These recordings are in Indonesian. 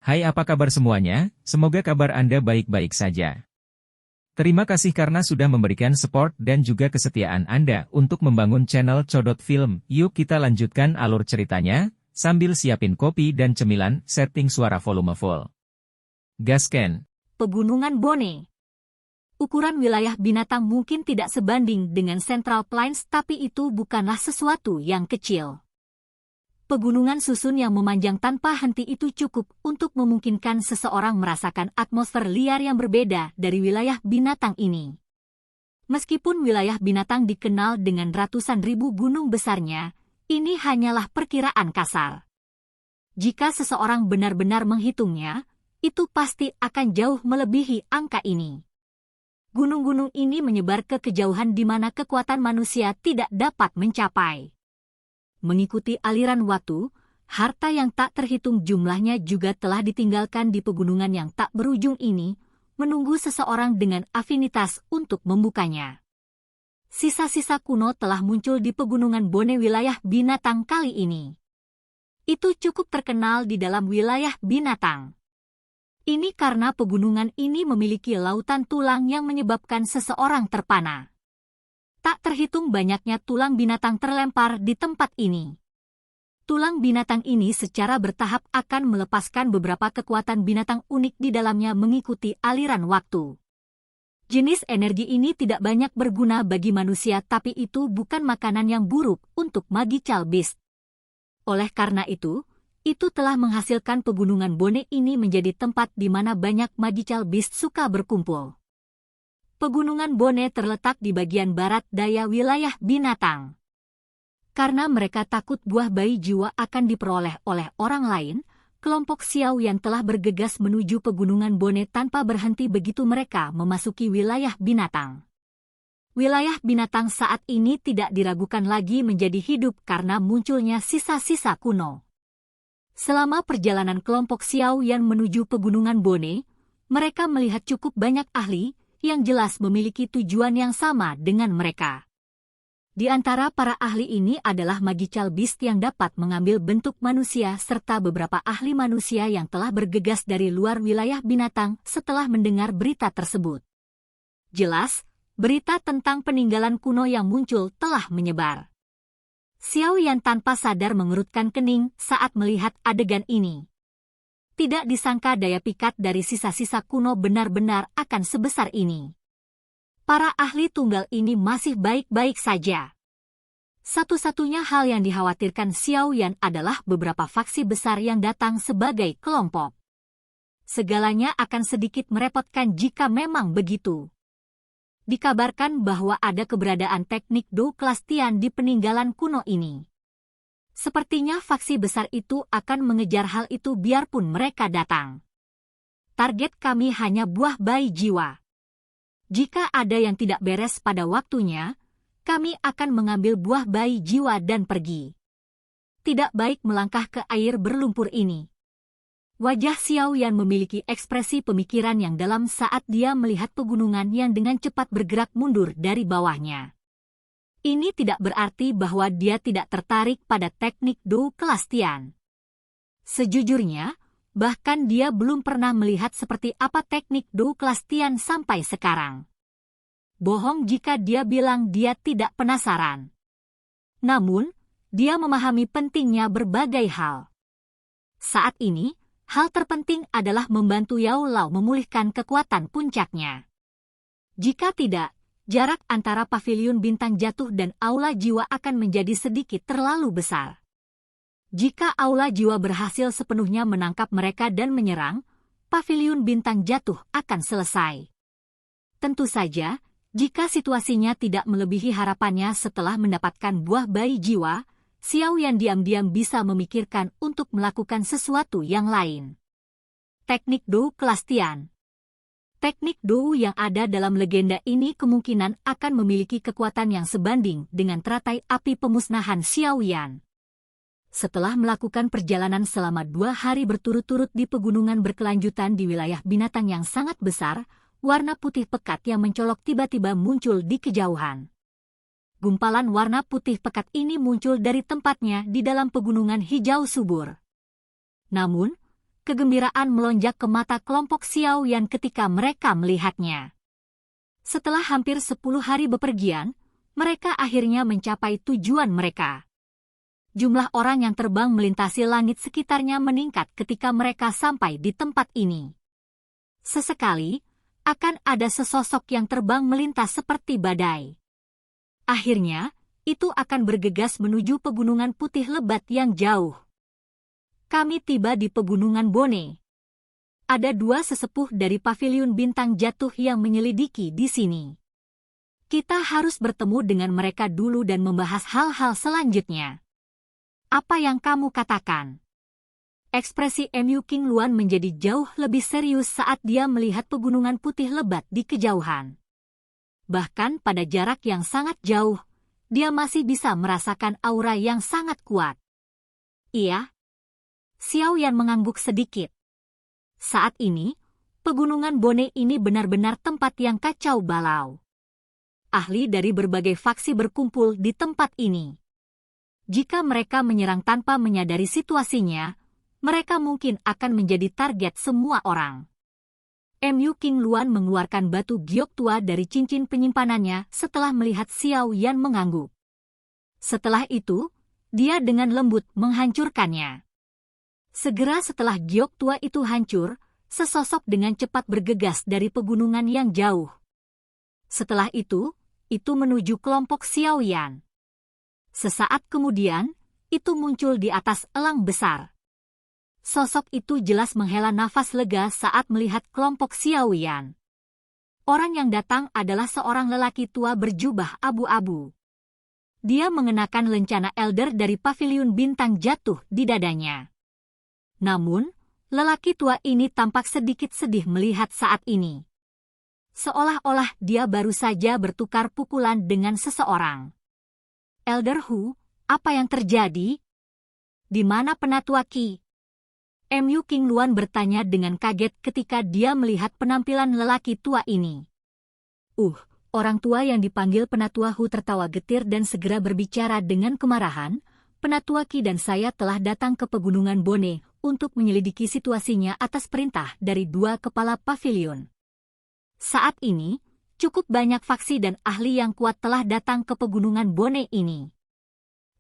Hai, apa kabar semuanya? Semoga kabar Anda baik-baik saja. Terima kasih karena sudah memberikan support dan juga kesetiaan Anda untuk membangun channel Codot Film. Yuk kita lanjutkan alur ceritanya, sambil siapin kopi dan cemilan, setting suara volume full. Gasken. Pegunungan Bone. Ukuran wilayah binatang mungkin tidak sebanding dengan Central Plains, tapi itu bukanlah sesuatu yang kecil. Pegunungan susun yang memanjang tanpa henti itu cukup untuk memungkinkan seseorang merasakan atmosfer liar yang berbeda dari wilayah binatang ini. Meskipun wilayah binatang dikenal dengan ratusan ribu gunung besarnya, ini hanyalah perkiraan kasar. Jika seseorang benar-benar menghitungnya, itu pasti akan jauh melebihi angka ini. Gunung-gunung ini menyebar ke kejauhan di mana kekuatan manusia tidak dapat mencapai. Mengikuti aliran waktu, harta yang tak terhitung jumlahnya juga telah ditinggalkan di pegunungan yang tak berujung ini, menunggu seseorang dengan afinitas untuk membukanya. Sisa-sisa kuno telah muncul di pegunungan Bone wilayah binatang kali ini. Itu cukup terkenal di dalam wilayah binatang. Ini karena pegunungan ini memiliki lautan tulang yang menyebabkan seseorang terpana. Tak terhitung banyaknya tulang binatang terlempar di tempat ini. Tulang binatang ini secara bertahap akan melepaskan beberapa kekuatan binatang unik di dalamnya mengikuti aliran waktu. Jenis energi ini tidak banyak berguna bagi manusia, tapi itu bukan makanan yang buruk untuk magical beast. Oleh karena itu telah menghasilkan pegunungan Bone ini menjadi tempat di mana banyak magical beast suka berkumpul. Pegunungan Bone terletak di bagian barat daya wilayah binatang. Karena mereka takut buah bayi jiwa akan diperoleh oleh orang lain, kelompok Xiao yang telah bergegas menuju pegunungan Bone tanpa berhenti begitu mereka memasuki wilayah binatang. Wilayah binatang saat ini tidak diragukan lagi menjadi hidup karena munculnya sisa-sisa kuno. Selama perjalanan kelompok Xiao yang menuju pegunungan Bone, mereka melihat cukup banyak ahli yang jelas memiliki tujuan yang sama dengan mereka. Di antara para ahli ini adalah magical beast yang dapat mengambil bentuk manusia serta beberapa ahli manusia yang telah bergegas dari luar wilayah binatang setelah mendengar berita tersebut. Jelas, berita tentang peninggalan kuno yang muncul telah menyebar. Xiao Yan tanpa sadar mengerutkan kening saat melihat adegan ini. Tidak disangka daya pikat dari sisa-sisa kuno benar-benar akan sebesar ini. Para ahli tunggal ini masih baik-baik saja. Satu-satunya hal yang dikhawatirkan Xiao Yan adalah beberapa faksi besar yang datang sebagai kelompok. Segalanya akan sedikit merepotkan jika memang begitu. Dikabarkan bahwa ada keberadaan teknik Do kelas Tian di peninggalan kuno ini. Sepertinya faksi besar itu akan mengejar hal itu biarpun mereka datang. Target kami hanya buah bayi jiwa. Jika ada yang tidak beres pada waktunya, kami akan mengambil buah bayi jiwa dan pergi. Tidak baik melangkah ke air berlumpur ini. Wajah Xiao Yan memiliki ekspresi pemikiran yang dalam saat dia melihat pegunungan yang dengan cepat bergerak mundur dari bawahnya. Ini tidak berarti bahwa dia tidak tertarik pada teknik Do kelas Tian. Sejujurnya, bahkan dia belum pernah melihat seperti apa teknik Do kelas Tian sampai sekarang. Bohong jika dia bilang dia tidak penasaran. Namun, dia memahami pentingnya berbagai hal. Saat ini, hal terpenting adalah membantu Yao Lao memulihkan kekuatan puncaknya. Jika tidak, jarak antara paviliun bintang jatuh dan aula jiwa akan menjadi sedikit terlalu besar. Jika aula jiwa berhasil sepenuhnya menangkap mereka dan menyerang, paviliun bintang jatuh akan selesai. Tentu saja, jika situasinya tidak melebihi harapannya setelah mendapatkan buah bayi jiwa, Xiao Yan diam-diam bisa memikirkan untuk melakukan sesuatu yang lain. Teknik Do kelas Tian. Teknik Do yang ada dalam legenda ini kemungkinan akan memiliki kekuatan yang sebanding dengan teratai api pemusnahan Xiao Yan. Setelah melakukan perjalanan selama 2 hari berturut-turut di pegunungan berkelanjutan di wilayah binatang yang sangat besar, warna putih pekat yang mencolok tiba-tiba muncul di kejauhan. Gumpalan warna putih pekat ini muncul dari tempatnya di dalam pegunungan hijau subur. Namun, kegembiraan melonjak ke mata kelompok Xiao Yan ketika mereka melihatnya. Setelah hampir 10 hari bepergian, mereka akhirnya mencapai tujuan mereka. Jumlah orang yang terbang melintasi langit sekitarnya meningkat ketika mereka sampai di tempat ini. Sesekali, akan ada sesosok yang terbang melintas seperti badai. Akhirnya, itu akan bergegas menuju pegunungan putih lebat yang jauh. Kami tiba di pegunungan Bone. Ada 2 sesepuh dari Paviliun Bintang Jatuh yang menyelidiki di sini. Kita harus bertemu dengan mereka dulu dan membahas hal-hal selanjutnya. Apa yang kamu katakan? Ekspresi Mu Qingluan menjadi jauh lebih serius saat dia melihat pegunungan putih lebat di kejauhan. Bahkan pada jarak yang sangat jauh, dia masih bisa merasakan aura yang sangat kuat. Iya. Xiao Yan mengangguk sedikit. Saat ini, pegunungan Bone ini benar-benar tempat yang kacau balau. Ahli dari berbagai faksi berkumpul di tempat ini. Jika mereka menyerang tanpa menyadari situasinya, mereka mungkin akan menjadi target semua orang. Mu Qingluan mengeluarkan batu giok tua dari cincin penyimpanannya setelah melihat Xiao Yan mengangguk. Setelah itu, dia dengan lembut menghancurkannya. Segera setelah giok tua itu hancur, sesosok dengan cepat bergegas dari pegunungan yang jauh. Setelah itu menuju kelompok Xiao Yan. Sesaat kemudian, itu muncul di atas elang besar. Sosok itu jelas menghela nafas lega saat melihat kelompok Xiao Yan. Orang yang datang adalah seorang lelaki tua berjubah abu-abu. Dia mengenakan lencana elder dari Paviliun Bintang Jatuh di dadanya. Namun, lelaki tua ini tampak sedikit sedih melihat saat ini. Seolah-olah dia baru saja bertukar pukulan dengan seseorang. Elder Hu, apa yang terjadi? Di mana Penatua Qi? Mu Qingluan bertanya dengan kaget ketika dia melihat penampilan lelaki tua ini. Orang tua yang dipanggil Penatua Hu tertawa getir dan segera berbicara dengan kemarahan. Penatua Qi dan saya telah datang ke pegunungan Bone untuk menyelidiki situasinya atas perintah dari 2 kepala pavilion. Saat ini, cukup banyak faksi dan ahli yang kuat telah datang ke pegunungan Bone ini.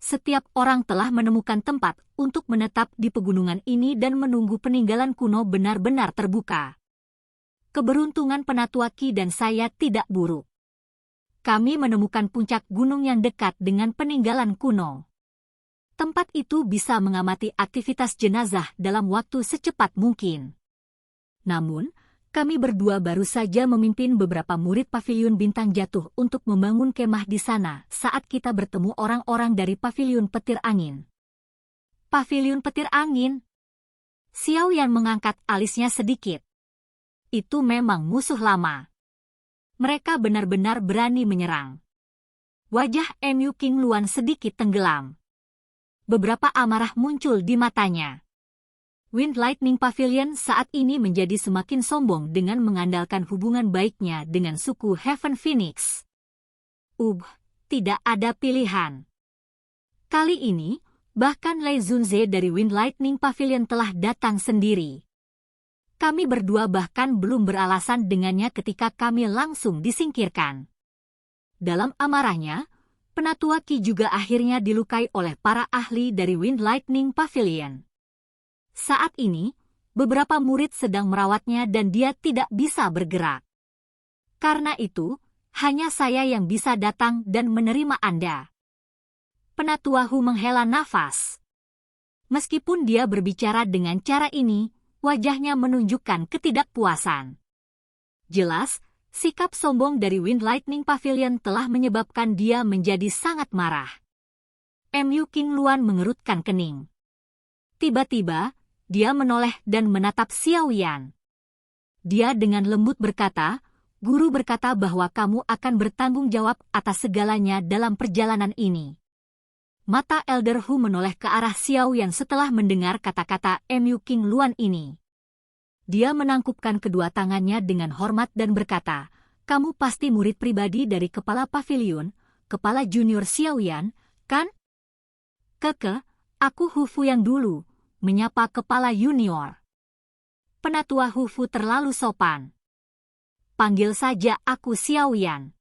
Setiap orang telah menemukan tempat untuk menetap di pegunungan ini dan menunggu peninggalan kuno benar-benar terbuka. Keberuntungan Penatua Qi dan saya tidak buruk. Kami menemukan puncak gunung yang dekat dengan peninggalan kuno. Tempat itu bisa mengamati aktivitas jenazah dalam waktu secepat mungkin. Namun, kami berdua baru saja memimpin beberapa murid Paviliun Bintang Jatuh untuk membangun kemah di sana saat kita bertemu orang-orang dari Paviliun Petir Angin. Paviliun Petir Angin? Xiao Yan mengangkat alisnya sedikit. Itu memang musuh lama. Mereka benar-benar berani menyerang. Wajah Mu Qingluan sedikit tenggelam. Beberapa amarah muncul di matanya. Wind Lightning Pavilion saat ini menjadi semakin sombong dengan mengandalkan hubungan baiknya dengan suku Heaven Phoenix. Tidak ada pilihan. Kali ini, bahkan Lei Zunze dari Wind Lightning Pavilion telah datang sendiri. Kami berdua bahkan belum beralasan dengannya ketika kami langsung disingkirkan. Dalam amarahnya, Penatua Qi juga akhirnya dilukai oleh para ahli dari Wind Lightning Pavilion. Saat ini, beberapa murid sedang merawatnya dan dia tidak bisa bergerak. Karena itu, hanya saya yang bisa datang dan menerima Anda. Penatua Hu menghela nafas. Meskipun dia berbicara dengan cara ini, wajahnya menunjukkan ketidakpuasan. Jelas, sikap sombong dari Wind Lightning Pavilion telah menyebabkan dia menjadi sangat marah. Mu Qingluan mengerutkan kening. Tiba-tiba, dia menoleh dan menatap Xiao Yan. Dia dengan lembut berkata, "Guru berkata bahwa kamu akan bertanggung jawab atas segalanya dalam perjalanan ini." Mata Elder Hu menoleh ke arah Xiao Yan setelah mendengar kata-kata Mu Qingluan ini. Dia menangkupkan kedua tangannya dengan hormat dan berkata, "Kamu pasti murid pribadi dari Kepala Pavilion, Kepala Junior Xiao Yan, kan?" "Keke, aku Hu Fu yang dulu," menyapa Kepala Junior. Penatua Hufu terlalu sopan. Panggil saja aku Xiao Yan.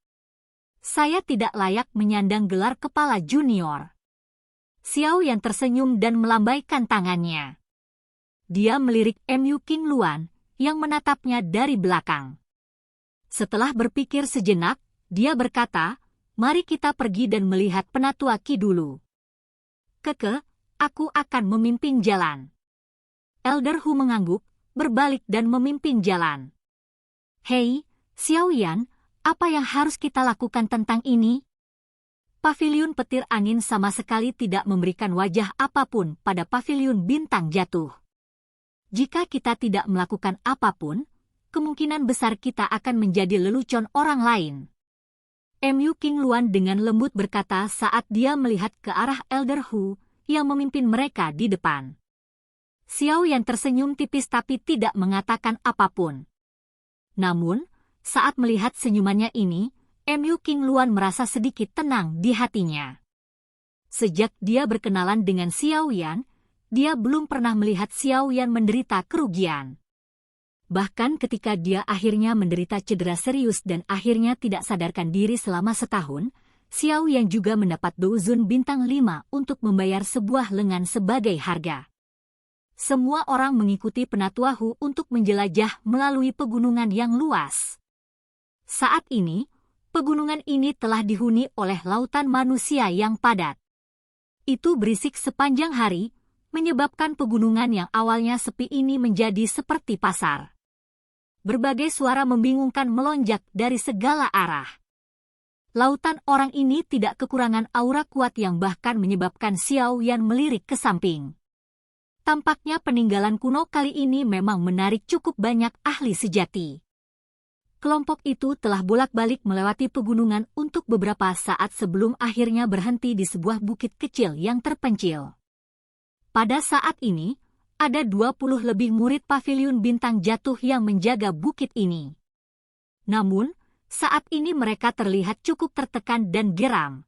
Saya tidak layak menyandang gelar kepala junior. Xiao Yan tersenyum dan melambaikan tangannya. Dia melirik Mu King Luan yang menatapnya dari belakang. Setelah berpikir sejenak, dia berkata, "Mari kita pergi dan melihat Penatua Qi dulu." "Keke, aku akan memimpin jalan." Elder Hu mengangguk, berbalik dan memimpin jalan. "Hei, Xiao Yan, apa yang harus kita lakukan tentang ini?" Paviliun petir angin sama sekali tidak memberikan wajah apapun pada paviliun bintang jatuh. Jika kita tidak melakukan apapun, kemungkinan besar kita akan menjadi lelucon orang lain. Mu King Luan dengan lembut berkata saat dia melihat ke arah Elder Hu yang memimpin mereka di depan. Xiao Yan tersenyum tipis tapi tidak mengatakan apapun. Namun, saat melihat senyumannya ini, Mu King Luan merasa sedikit tenang di hatinya. Sejak dia berkenalan dengan Xiao Yan, dia belum pernah melihat Xiao Yan menderita kerugian. Bahkan ketika dia akhirnya menderita cedera serius dan akhirnya tidak sadarkan diri selama setahun, Xiao Yan juga mendapat Douzun bintang 5 untuk membayar sebuah lengan sebagai harga. Semua orang mengikuti Penatua Hu untuk menjelajah melalui pegunungan yang luas. Saat ini, pegunungan ini telah dihuni oleh lautan manusia yang padat. Itu berisik sepanjang hari, menyebabkan pegunungan yang awalnya sepi ini menjadi seperti pasar. Berbagai suara membingungkan melonjak dari segala arah. Lautan orang ini tidak kekurangan aura kuat yang bahkan menyebabkan Xiao Yan melirik ke samping. Tampaknya peninggalan kuno kali ini memang menarik cukup banyak ahli sejati. Kelompok itu telah bolak-balik melewati pegunungan untuk beberapa saat sebelum akhirnya berhenti di sebuah bukit kecil yang terpencil. Pada saat ini, ada 20 lebih murid paviliun bintang jatuh yang menjaga bukit ini. Namun, saat ini mereka terlihat cukup tertekan dan geram.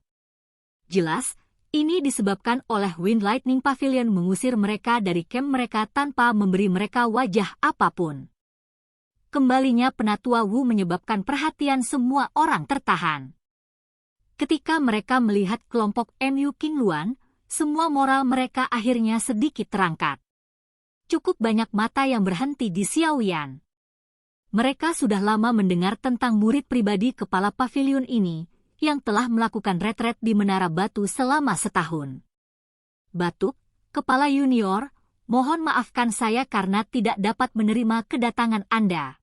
Jelas, ini disebabkan oleh Wind Lightning Pavilion mengusir mereka dari camp mereka tanpa memberi mereka wajah apapun. Kembalinya Penatua Wu menyebabkan perhatian semua orang tertahan. Ketika mereka melihat kelompok Mu King Luan, semua moral mereka akhirnya sedikit terangkat. Cukup banyak mata yang berhenti di Xiao Yan. Mereka sudah lama mendengar tentang murid pribadi kepala paviliun ini, yang telah melakukan retret di Menara Batu selama setahun. "Batuk, Kepala Junior, mohon maafkan saya karena tidak dapat menerima kedatangan Anda."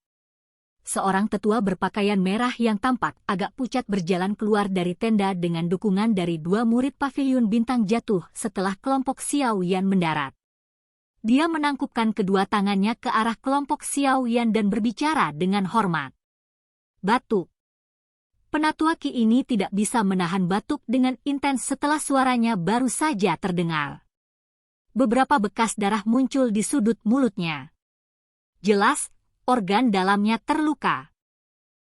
Seorang tetua berpakaian merah yang tampak agak pucat berjalan keluar dari tenda dengan dukungan dari 2 murid paviliun bintang jatuh setelah kelompok Xiao Yan mendarat. Dia menangkupkan kedua tangannya ke arah kelompok Xiao Yan dan berbicara dengan hormat. "Batuk." Penatua Qi ini tidak bisa menahan batuk dengan intens setelah suaranya baru saja terdengar. Beberapa bekas darah muncul di sudut mulutnya. Jelas, organ dalamnya terluka.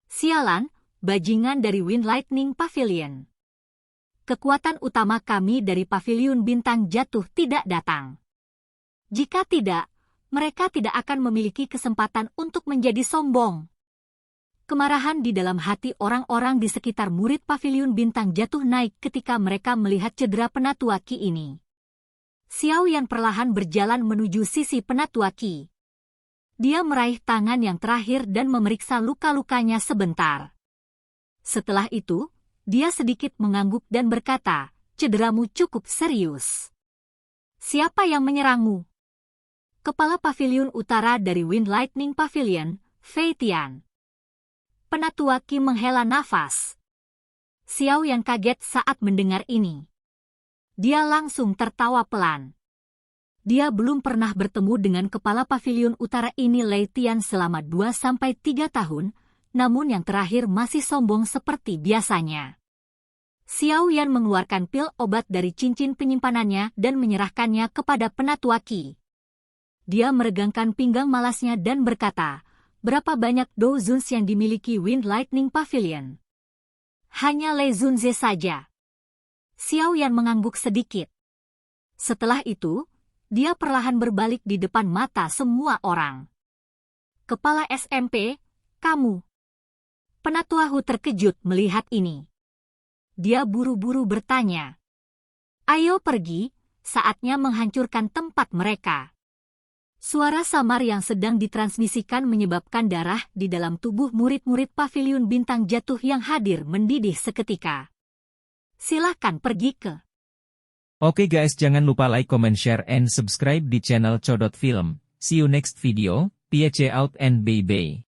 "Sialan, bajingan dari Wind Lightning Pavilion. Kekuatan utama kami dari Paviliun Bintang Jatuh tidak datang. Jika tidak, mereka tidak akan memiliki kesempatan untuk menjadi sombong." Kemarahan di dalam hati orang-orang di sekitar murid Paviliun Bintang Jatuh naik ketika mereka melihat cedera Penatua Qi ini. Xiao Yan perlahan berjalan menuju sisi Penatua Qi. Dia meraih tangan yang terakhir dan memeriksa luka-lukanya sebentar. Setelah itu, dia sedikit mengangguk dan berkata, "Cederamu cukup serius. Siapa yang menyerangmu?" "Kepala Paviliun Utara dari Wind Lightning Pavilion, Fei Tian." Penatua Qi menghela nafas. Xiao Yan kaget saat mendengar ini. Dia langsung tertawa pelan. Dia belum pernah bertemu dengan kepala Paviliun Utara ini Lei Tian selama 2-3 tahun, namun yang terakhir masih sombong seperti biasanya. Xiao Yan mengeluarkan pil obat dari cincin penyimpanannya dan menyerahkannya kepada Penatua Qi. Dia meregangkan pinggang malasnya dan berkata, "Berapa banyak Douzuns yang dimiliki Wind Lightning Pavilion?" "Hanya Lei Zunze saja." Xiao Yan mengangguk sedikit. Setelah itu, dia perlahan berbalik di depan mata semua orang. Kepala SMP, kamu. Penatua Hu terkejut melihat ini. Dia buru-buru bertanya. Ayo pergi, saatnya menghancurkan tempat mereka. Suara samar yang sedang ditransmisikan menyebabkan darah di dalam tubuh murid-murid paviliun bintang jatuh yang hadir mendidih seketika. Silahkan pergi ke. Oke guys, jangan lupa like, comment, share, and subscribe di channel Codot Film. See you next video, peace out and bye-bye.